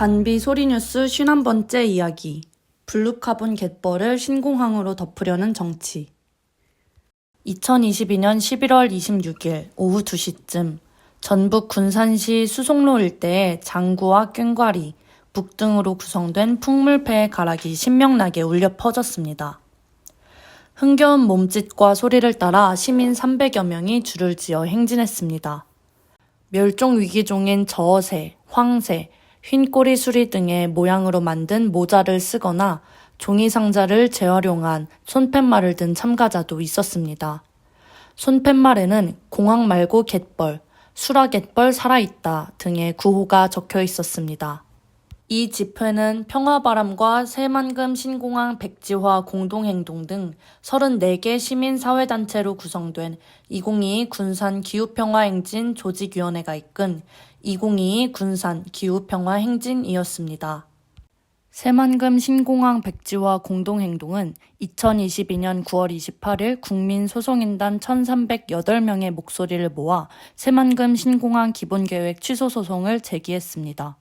단비 소리뉴스 51번째 이야기. 블루카본 갯벌을 신공항으로 덮으려는 정치. 2022년 11월 26일 오후 2시쯤 전북 군산시 수송로 일대의 장구와 꽹과리, 북 등으로 구성된 풍물패의 가락이 신명나게 울려 퍼졌습니다. 흥겨운 몸짓과 소리를 따라 시민 300여 명이 줄을 지어 행진했습니다. 멸종위기종인 저어새, 황새, 휜꼬리 수리 등의 모양으로 만든 모자를 쓰거나 종이 상자를 재활용한 손팻말을 든 참가자도 있었습니다. 손팻말에는 공항 말고 갯벌, 수라갯벌 살아있다 등의 구호가 적혀 있었습니다. 이 집회는 평화바람과 새만금 신공항 백지화 공동행동 등 34개 시민사회단체로 구성된 2022 군산 기후평화행진 조직위원회가 이끈 2022 군산 기후평화행진이었습니다. 새만금 신공항 백지화 공동행동은 2022년 9월 28일 국민소송인단 1,308명의 목소리를 모아 새만금 신공항 기본계획 취소 소송을 제기했습니다.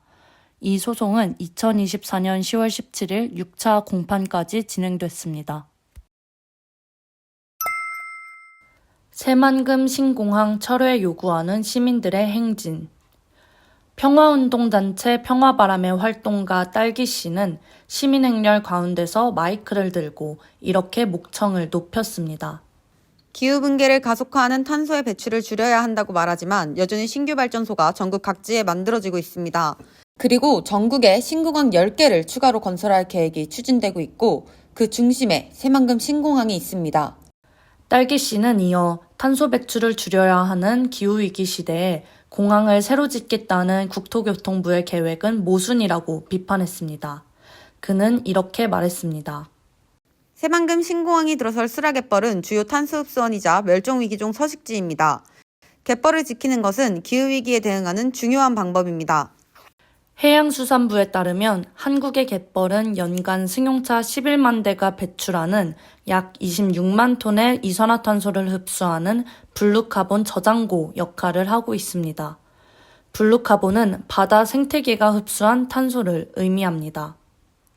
이 소송은 2024년 10월 17일 6차 공판까지 진행됐습니다. 새만금 신공항 철회 요구하는 시민들의 행진. 평화운동단체 평화바람의 활동가 딸기씨는 시민행렬 가운데서 마이크를 들고 이렇게 목청을 높였습니다. 기후붕괴를 가속화하는 탄소의 배출을 줄여야 한다고 말하지만 여전히 신규 발전소가 전국 각지에 만들어지고 있습니다. 그리고 전국에 신공항 10개를 추가로 건설할 계획이 추진되고 있고 그 중심에 새만금 신공항이 있습니다. 딸기씨는 이어 탄소 배출을 줄여야 하는 기후위기 시대에 공항을 새로 짓겠다는 국토교통부의 계획은 모순이라고 비판했습니다. 그는 이렇게 말했습니다. 새만금 신공항이 들어설 수라갯벌은 주요 탄소 흡수원이자 멸종위기종 서식지입니다. 갯벌을 지키는 것은 기후위기에 대응하는 중요한 방법입니다. 해양수산부에 따르면 한국의 갯벌은 연간 승용차 11만 대가 배출하는 약 26만 톤의 이산화탄소를 흡수하는 블루카본 저장고 역할을 하고 있습니다. 블루카본은 바다 생태계가 흡수한 탄소를 의미합니다.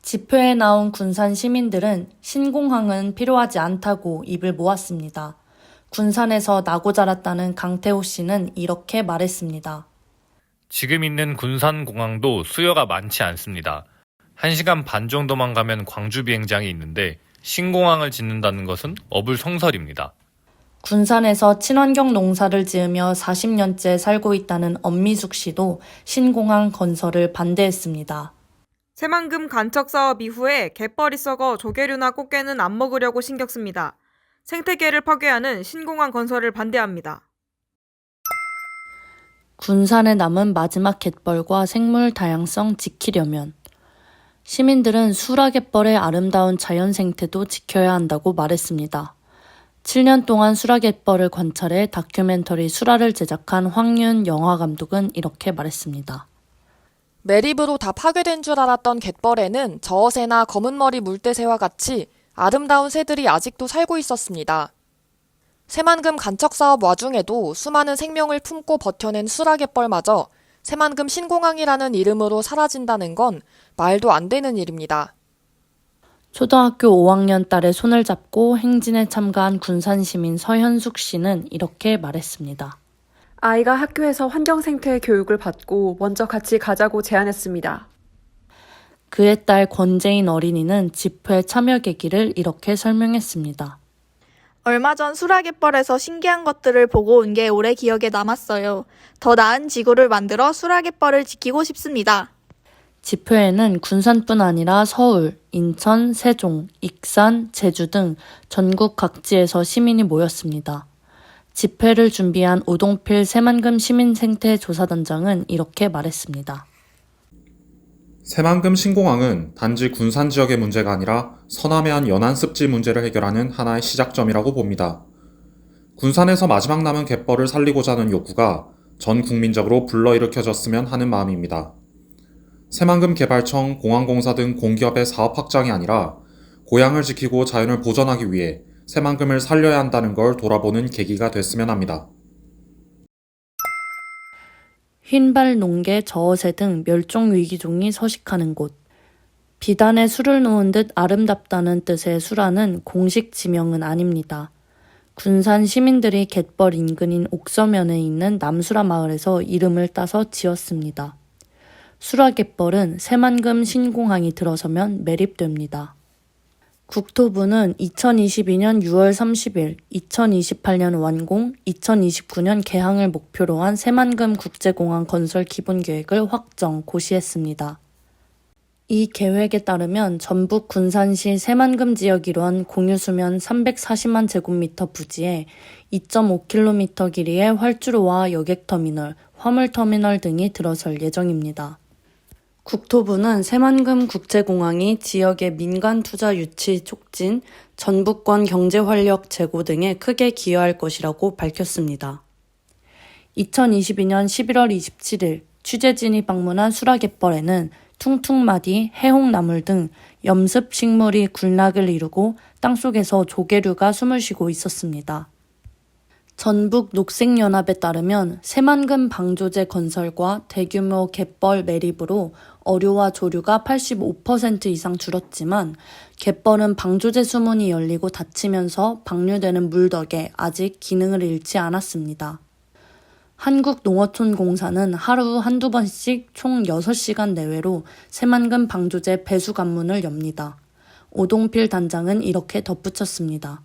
집회에 나온 군산 시민들은 신공항은 필요하지 않다고 입을 모았습니다. 군산에서 나고 자랐다는 강태호 씨는 이렇게 말했습니다. 지금 있는 군산공항도 수요가 많지 않습니다. 1시간 반 정도만 가면 광주 비행장이 있는데 신공항을 짓는다는 것은 어불성설입니다. 군산에서 친환경 농사를 지으며 40년째 살고 있다는 엄미숙 씨도 신공항 건설을 반대했습니다. 새만금 간척 사업 이후에 갯벌이 썩어 조개류나 꽃게는 안 먹으려고 신경 씁니다. 생태계를 파괴하는 신공항 건설을 반대합니다. 군산에 남은 마지막 갯벌과 생물 다양성 지키려면 시민들은 수라갯벌의 아름다운 자연 생태도 지켜야 한다고 말했습니다. 7년 동안 수라갯벌을 관찰해 다큐멘터리 수라를 제작한 황윤 영화감독은 이렇게 말했습니다. 매립으로 다 파괴된 줄 알았던 갯벌에는 저어새나 검은머리 물대새와 같이 아름다운 새들이 아직도 살고 있었습니다. 새만금 간척사업 와중에도 수많은 생명을 품고 버텨낸 수라갯벌마저 새만금 신공항이라는 이름으로 사라진다는 건 말도 안 되는 일입니다. 초등학교 5학년 딸의 손을 잡고 행진에 참가한 군산시민 서현숙 씨는 이렇게 말했습니다. 아이가 학교에서 환경생태 교육을 받고 먼저 같이 가자고 제안했습니다. 그의 딸 권재인 어린이는 집회 참여 계기를 이렇게 설명했습니다. 얼마 전 수라갯벌에서 신기한 것들을 보고 온 게 오래 기억에 남았어요. 더 나은 지구를 만들어 수라갯벌을 지키고 싶습니다. 집회에는 군산뿐 아니라 서울, 인천, 세종, 익산, 제주 등 전국 각지에서 시민이 모였습니다. 집회를 준비한 오동필 새만금 시민생태조사단장은 이렇게 말했습니다. 새만금 신공항은 단지 군산 지역의 문제가 아니라 서남해안 연안습지 문제를 해결하는 하나의 시작점이라고 봅니다. 군산에서 마지막 남은 갯벌을 살리고자 하는 욕구가 전 국민적으로 불러일으켜졌으면 하는 마음입니다. 새만금 개발청, 공항공사 등 공기업의 사업 확장이 아니라 고향을 지키고 자연을 보존하기 위해 새만금을 살려야 한다는 걸 돌아보는 계기가 됐으면 합니다. 흰발 농개, 저어새 등 멸종 위기종이 서식하는 곳. 비단에 술을 놓은 듯 아름답다는 뜻의 수라는 공식 지명은 아닙니다. 군산 시민들이 갯벌 인근인 옥서면에 있는 남수라 마을에서 이름을 따서 지었습니다. 수라갯벌은 새만금 신공항이 들어서면 매립됩니다. 국토부는 2022년 6월 30일, 2028년 완공, 2029년 개항을 목표로 한 새만금 국제공항 건설 기본계획을 확정, 고시했습니다. 이 계획에 따르면 전북 군산시 새만금 지역 일원 공유수면 340만 제곱미터 부지에 2.5km 길이의 활주로와 여객터미널, 화물터미널 등이 들어설 예정입니다. 국토부는 새만금 국제공항이 지역의 민간 투자 유치 촉진, 전북권 경제 활력 제고 등에 크게 기여할 것이라고 밝혔습니다. 2022년 11월 27일 취재진이 방문한 수라갯벌에는 퉁퉁마디, 해홍나물 등 염습 식물이 군락을 이루고 땅속에서 조개류가 숨을 쉬고 있었습니다. 전북 녹색연합에 따르면 새만금 방조제 건설과 대규모 갯벌 매립으로 어류와 조류가 85% 이상 줄었지만 갯벌은 방조제 수문이 열리고 닫히면서 방류되는 물 덕에 아직 기능을 잃지 않았습니다. 한국농어촌공사는 하루 한두 번씩 총 6시간 내외로 새만금 방조제 배수 관문을 엽니다. 오동필 단장은 이렇게 덧붙였습니다.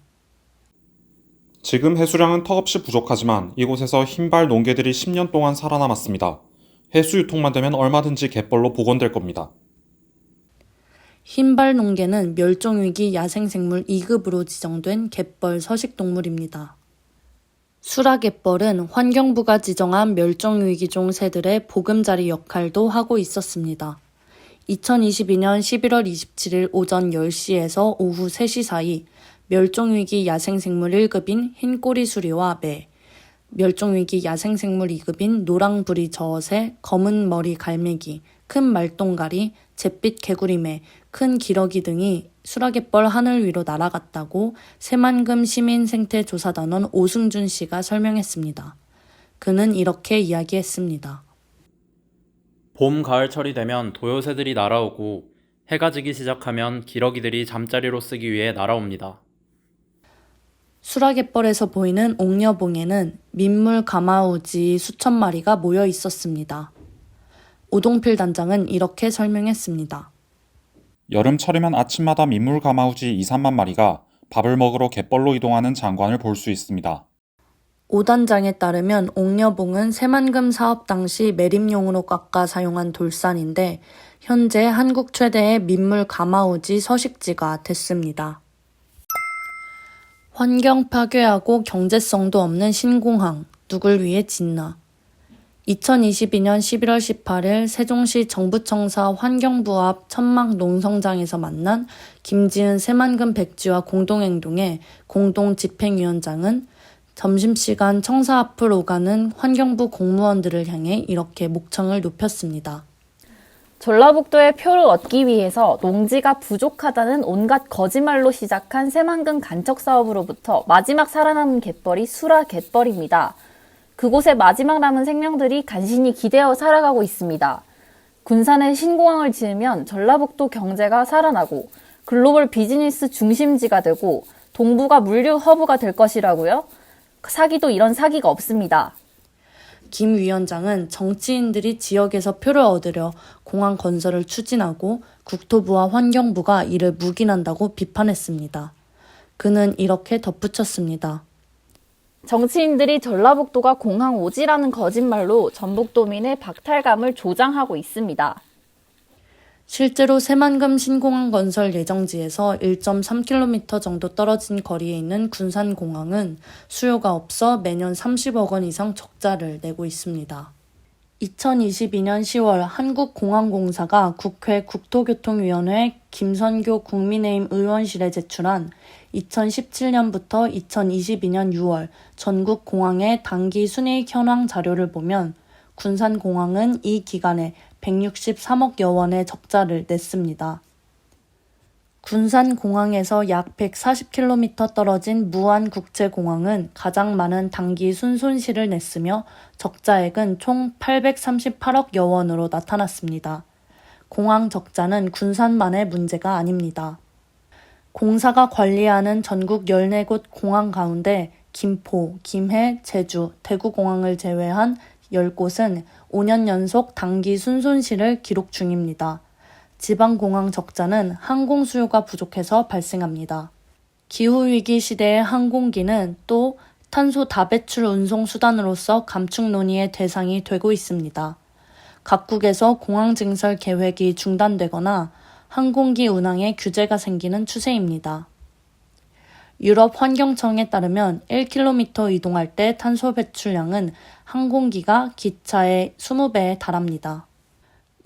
지금 해수량은 턱없이 부족하지만 이곳에서 흰발 농개들이 10년 동안 살아남았습니다. 해수 유통만 되면 얼마든지 갯벌로 복원될 겁니다. 흰발 농개는 멸종위기 야생생물 2급으로 지정된 갯벌 서식동물입니다. 수라갯벌은 환경부가 지정한 멸종위기종 새들의 보금자리 역할도 하고 있었습니다. 2022년 11월 27일 오전 10시에서 오후 3시 사이 멸종위기 야생생물 1급인 흰꼬리 수리와 매, 멸종위기 야생생물 2급인 노랑부리 저어새, 검은머리 갈매기, 큰 말똥가리, 잿빛 개구리매, 큰 기러기 등이 수라갯벌 하늘 위로 날아갔다고 새만금 시민생태조사단원 오승준 씨가 설명했습니다. 그는 이렇게 이야기했습니다. 봄, 가을철이 되면 도요새들이 날아오고 해가 지기 시작하면 기러기들이 잠자리로 쓰기 위해 날아옵니다. 수라갯벌에서 보이는 옥녀봉에는 민물 가마우지 수천 마리가 모여 있었습니다. 오동필 단장은 이렇게 설명했습니다. 여름철이면 아침마다 민물 가마우지 2, 3만 마리가 밥을 먹으러 갯벌로 이동하는 장관을 볼 수 있습니다. 오 단장에 따르면 옥녀봉은 새만금 사업 당시 매립용으로 깎아 사용한 돌산인데 현재 한국 최대의 민물 가마우지 서식지가 됐습니다. 환경 파괴하고 경제성도 없는 신공항, 누굴 위해 짓나. 2022년 11월 18일 세종시 정부청사 환경부 앞 천막 농성장에서 만난 김지은 새만금 백지와 공동행동의 공동집행위원장은 점심시간 청사 앞을 오가는 환경부 공무원들을 향해 이렇게 목청을 높였습니다. 전라북도의 표를 얻기 위해서 농지가 부족하다는 온갖 거짓말로 시작한 새만금 간척 사업으로부터 마지막 살아남은 갯벌이 수라 갯벌입니다. 그곳에 마지막 남은 생명들이 간신히 기대어 살아가고 있습니다. 군산에 신공항을 지으면 전라북도 경제가 살아나고 글로벌 비즈니스 중심지가 되고 동부가 물류 허브가 될 것이라고요? 사기도 이런 사기가 없습니다. 김 위원장은 정치인들이 지역에서 표를 얻으려 공항 건설을 추진하고 국토부와 환경부가 이를 묵인한다고 비판했습니다. 그는 이렇게 덧붙였습니다. 정치인들이 전라북도가 공항 오지라는 거짓말로 전북도민의 박탈감을 조장하고 있습니다. 실제로 새만금 신공항 건설 예정지에서 1.3km 정도 떨어진 거리에 있는 군산공항은 수요가 없어 매년 30억 원 이상 적자를 내고 있습니다. 2022년 10월 한국공항공사가 국회 국토교통위원회 김선교 국민의힘 의원실에 제출한 2017년부터 2022년 6월 전국 공항의 단기 순이익 현황 자료를 보면 군산공항은 이 기간에 163억여 원의 적자를 냈습니다. 군산공항에서 약 140km 떨어진 무안국제공항은 가장 많은 단기 순손실을 냈으며 적자액은 총 838억여 원으로 나타났습니다. 공항 적자는 군산만의 문제가 아닙니다. 공사가 관리하는 전국 14곳 공항 가운데 김포, 김해, 제주, 대구공항을 제외한 10곳은 5년 연속 단기 순손실을 기록 중입니다. 지방공항 적자는 항공 수요가 부족해서 발생합니다. 기후위기 시대의 항공기는 또 탄소 다배출 운송 수단으로서 감축 논의의 대상이 되고 있습니다. 각국에서 공항 증설 계획이 중단되거나 항공기 운항에 규제가 생기는 추세입니다. 유럽 환경청에 따르면 1km 이동할 때 탄소 배출량은 항공기가 기차의 20배에 달합니다.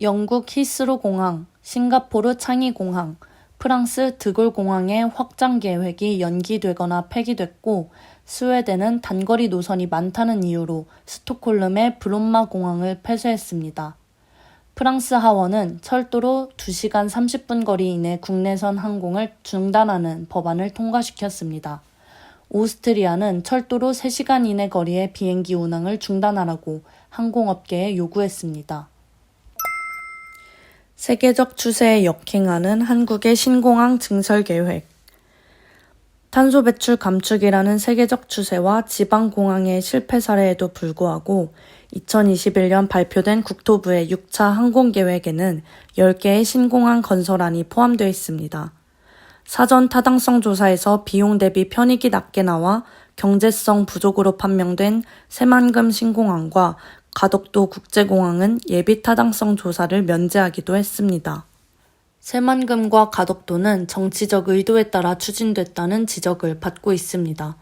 영국 히스로 공항, 싱가포르 창이 공항, 프랑스 드골 공항의 확장 계획이 연기되거나 폐기됐고 스웨덴은 단거리 노선이 많다는 이유로 스톡홀름의 브롬마 공항을 폐쇄했습니다. 프랑스 하원은 철도로 2시간 30분 거리 이내 국내선 항공을 중단하는 법안을 통과시켰습니다. 오스트리아는 철도로 3시간 이내 거리의 비행기 운항을 중단하라고 항공업계에 요구했습니다. 세계적 추세에 역행하는 한국의 신공항 증설 계획. 탄소 배출 감축이라는 세계적 추세와 지방공항의 실패 사례에도 불구하고 2021년 발표된 국토부의 6차 항공계획에는 10개의 신공항 건설안이 포함되어 있습니다. 사전 타당성 조사에서 비용 대비 편익이 낮게 나와 경제성 부족으로 판명된 새만금 신공항과 가덕도 국제공항은 예비 타당성 조사를 면제하기도 했습니다. 새만금과 가덕도는 정치적 의도에 따라 추진됐다는 지적을 받고 있습니다.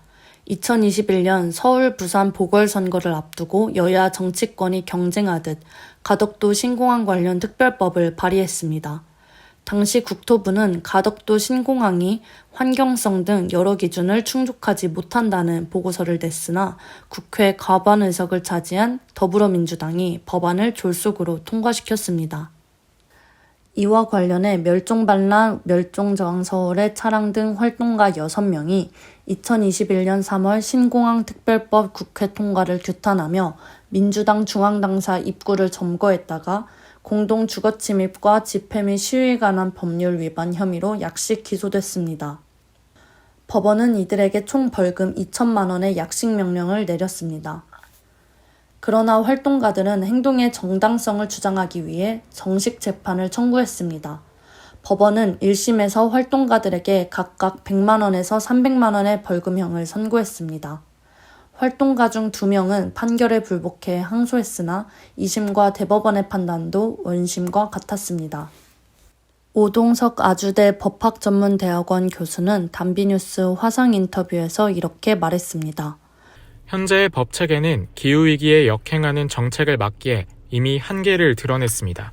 2021년 서울, 부산 보궐선거를 앞두고 여야 정치권이 경쟁하듯 가덕도 신공항 관련 특별법을 발의했습니다. 당시 국토부는 가덕도 신공항이 환경성 등 여러 기준을 충족하지 못한다는 보고서를 냈으나 국회 과반 의석을 차지한 더불어민주당이 법안을 졸속으로 통과시켰습니다. 이와 관련해 멸종반란, 멸종저항서울의 차량 등 활동가 6명이 2021년 3월 신공항 특별법 국회 통과를 규탄하며 민주당 중앙당사 입구를 점거했다가 공동 주거침입과 집회 및 시위에 관한 법률 위반 혐의로 약식 기소됐습니다. 법원은 이들에게 총 벌금 2천만 원의 약식 명령을 내렸습니다. 그러나 활동가들은 행동의 정당성을 주장하기 위해 정식 재판을 청구했습니다. 법원은 1심에서 활동가들에게 각각 100만 원에서 300만 원의 벌금형을 선고했습니다. 활동가 중 2명은 판결에 불복해 항소했으나 2심과 대법원의 판단도 원심과 같았습니다. 오동석 아주대 법학전문대학원 교수는 단비뉴스 화상 인터뷰에서 이렇게 말했습니다. 현재의 법체계는 기후위기에 역행하는 정책을 막기에 이미 한계를 드러냈습니다.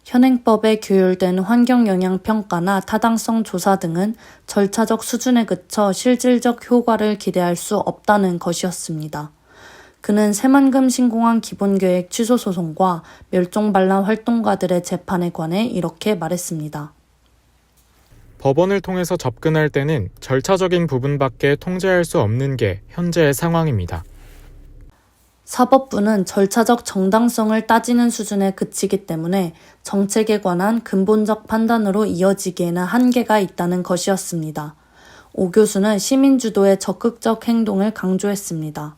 현행법에 규율된 환경영향평가나 타당성 조사 등은 절차적 수준에 그쳐 실질적 효과를 기대할 수 없다는 것이었습니다. 그는 새만금 신공항 기본계획 취소 소송과 멸종반란 활동가들의 재판에 관해 이렇게 말했습니다. 법원을 통해서 접근할 때는 절차적인 부분밖에 통제할 수 없는 게 현재의 상황입니다. 사법부는 절차적 정당성을 따지는 수준에 그치기 때문에 정책에 관한 근본적 판단으로 이어지기에는 한계가 있다는 것이었습니다. 오 교수는 시민주도의 적극적 행동을 강조했습니다.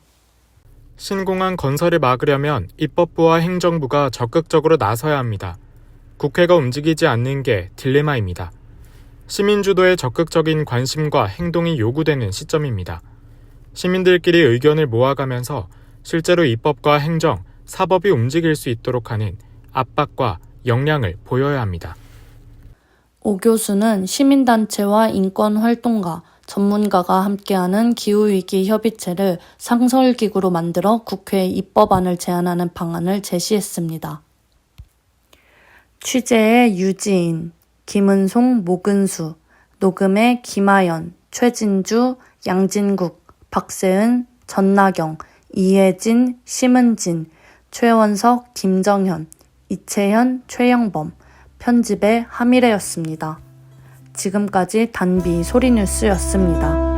신공항 건설을 막으려면 입법부와 행정부가 적극적으로 나서야 합니다. 국회가 움직이지 않는 게 딜레마입니다. 시민주도의 적극적인 관심과 행동이 요구되는 시점입니다. 시민들끼리 의견을 모아가면서 실제로 입법과 행정, 사법이 움직일 수 있도록 하는 압박과 역량을 보여야 합니다. 오 교수는 시민단체와 인권활동가, 전문가가 함께하는 기후위기 협의체를 상설기구로 만들어 국회에 입법안을 제안하는 방안을 제시했습니다. 취재의 유지인, 김은송, 모근수, 녹음의 김하연, 최진주, 양진국, 박세은, 전나경, 이혜진, 심은진, 최원석, 김정현, 이채현, 최영범, 편집의 하미래였습니다. 지금까지 단비 소리뉴스였습니다.